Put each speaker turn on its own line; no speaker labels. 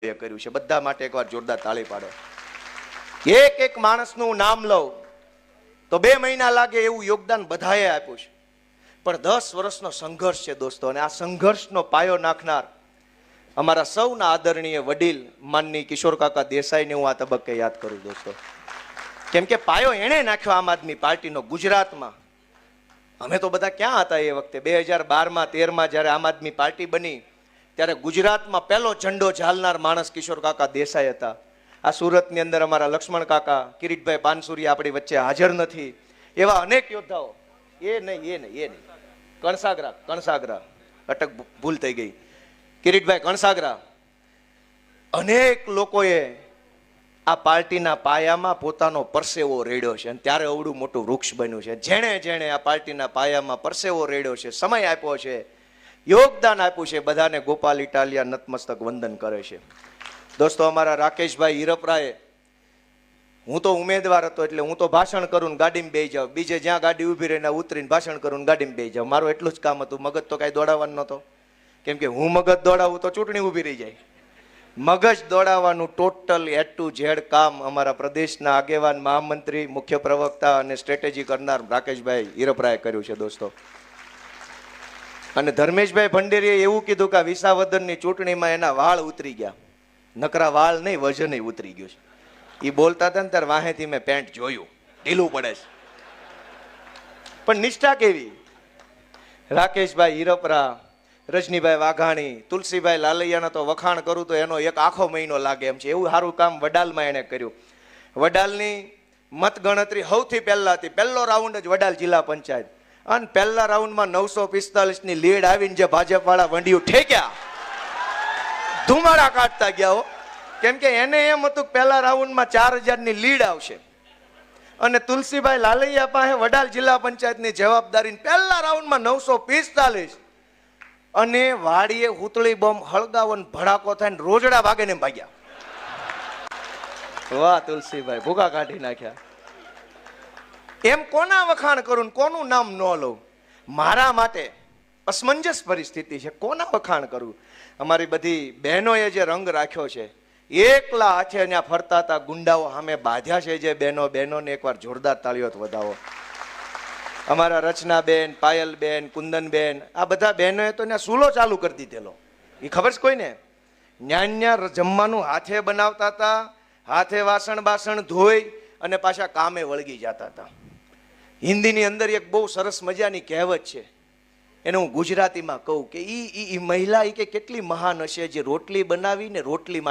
કર્યું છે। બધા માટે એકવાર જોરદાર તાળી પાડો। એક એક માણસનું નામ લઉં તો 2 મહિના લાગે એવું યોગદાન બધાએ આપ્યું છે, પણ 10 વર્ષનો સંઘર્ષ છે દોસ્તો। અને આ સંઘર્ષનો પાયો નાખનાર અમારા સૌના આદરણીય વડીલ માનની કિશોર કાકા દેસાઈને હું આ તબક્કે યાદ કરું દોસ્તો, કેમ કે પાયો એણે નાખ્યો આમ આદમી પાર્ટીનો ગુજરાતમાં। અમે તો બધા ક્યાં હતા એ વખતે 2012માં 13માં જ્યારે આમ આદમી પાર્ટી બની ત્યારે ગુજરાતમાં પહેલો ઝંડો ઝાલનાર માણસ કિશોર કાકા દેસાઈ હતા। આ સુરતની અંદર અમારા લક્ષ્મણ કાકા, કિરીટભાઈ પાનસુરિયા આપણી વચ્ચે હાજર નથી, એવા અનેક યોદ્ધાઓ, એ નહીં કણસાગરા અટક ભૂલ થઈ ગઈ, કિરીટભાઈ કણસાગરા, અનેક લોકોએ આ પાર્ટીના પાયામાં પોતાનો પરસેવો રેડ્યો છે અને ત્યારે અવડું મોટું વૃક્ષ બન્યું છે। જેણે જેણે આ પાર્ટીના પાયામાં પરસેવો રેડ્યો છે, સમય આપ્યો છે, યોગદાન આપ્યું છે, બધાને ગોપાલ ઇટાલિયા નતમસ્તક વંદન કરે છે દોસ્તો। અમારા રાકેશભાઈ હિરપરાએ, હું તો ઉમેદવાર હતો એટલે હું તો ભાષણ કરું ને ગાડીમાં બેસી જાઉં, બીજે જ્યાં ગાડી ઊભી રહીને ઉતરીને ભાષણ કરું ને ગાડીમાં બેસી જાઉં, મારું એટલું જ કામ હતું। મગજ તો કાંઈ દોડાવવાનું નહોતો, કેમ કે હું મગજ દોડાવું તો ચૂંટણી ઊભી રહી જાય। મગજ દોડાવવાનું ટોટલ A to Z કામ અમારા પ્રદેશના આગેવાન, મહામંત્રી, મુખ્ય પ્રવક્તા અને સ્ટ્રેટેજી કરનાર રાકેશભાઈ હિરપરાએ કર્યું છે દોસ્તો। અને ધર્મેશભાઈ ભંડેરીએ એવું કીધું કે વિસાવદરની ચૂંટણીમાં એના વાળ ઉતરી ગયા, નકરા વાળ નહીં વજન ઉતરી ગયું છે। એ બોલતા હતા ને ત્યારે વાહેથી મેં પેન્ટ જોયું, ઢીલું પડે છે, પણ નિષ્ઠા કેવી! રાકેશભાઈ હિરપરા, રજનીભાઈ વાઘાણી, તુલસીભાઈ લાલૈયાના તો વખાણ કરું તો એનો એક આખો મહિનો લાગે એમ છે, એવું સારું કામ વડાલમાં એણે કર્યું। વડાલની મત ગણતરી સૌથી પહેલા હતી, પહેલો રાઉન્ડ જ વડાલ જિલ્લા પંચાયત, અને પહેલા રાઉન્ડમાં 945ની લીડ આવીને જે ભાજપ વાળા વંડિયું ઠેક્યા, ધુમાડા કાઢતા ગયા હો, કેમ કે એને એમ હતું કે પહેલા રાઉન્ડમાં 4000ની લીડ આવશે અને તુલસીભાઈ લાલૈયા પાસે વડાલ જિલ્લા પંચાયતની જવાબદારી, પહેલા રાઉન્ડમાં 945 અને વાડીએ હુતળી બોમ્બ હળગાવન ભડાકો થાય ને રોજડા ભાગે ને ભાગ્યા। વાહ તુલસીભાઈ, ભૂકા કાઢી નાખ્યા। એમ કોના વખાણ કરું, કોનું નામ ન લઉં? મારા માટે અસમંજસ પરિસ્થિતિ છે, કોના વખાણ કરું? અમારી બધી બહેનોએ જે રંગ રાખ્યો છે, એકલા હાથે ત્યાં ફરતા હતા ગુંડાઓ સામે બાંધ્યા છે જે બહેનોને એકવાર જોરદાર તાળીઓ વધાવો। અમારા રચનાબેન, પાયલબેન, કુંદનબેન, આ બધા બહેનોએ તો ત્યાં સૂલો ચાલુ કરી દીધેલો, એ ખબર છે કોઈને? ન્યા જમવાનું હાથે બનાવતા હતા, હાથે વાસણ બાસણ ધોઈ અને પાછા કામે વળગી જતા હતા। હિન્દીની અંદર એક બહુ સરસ મજાની કહેવત છે, એને હું ગુજરાતીમાં કહું કે ઈ મહિલા કે કેટલી મહાન હશે જે રોટલી બનાવીને રોટલી માટે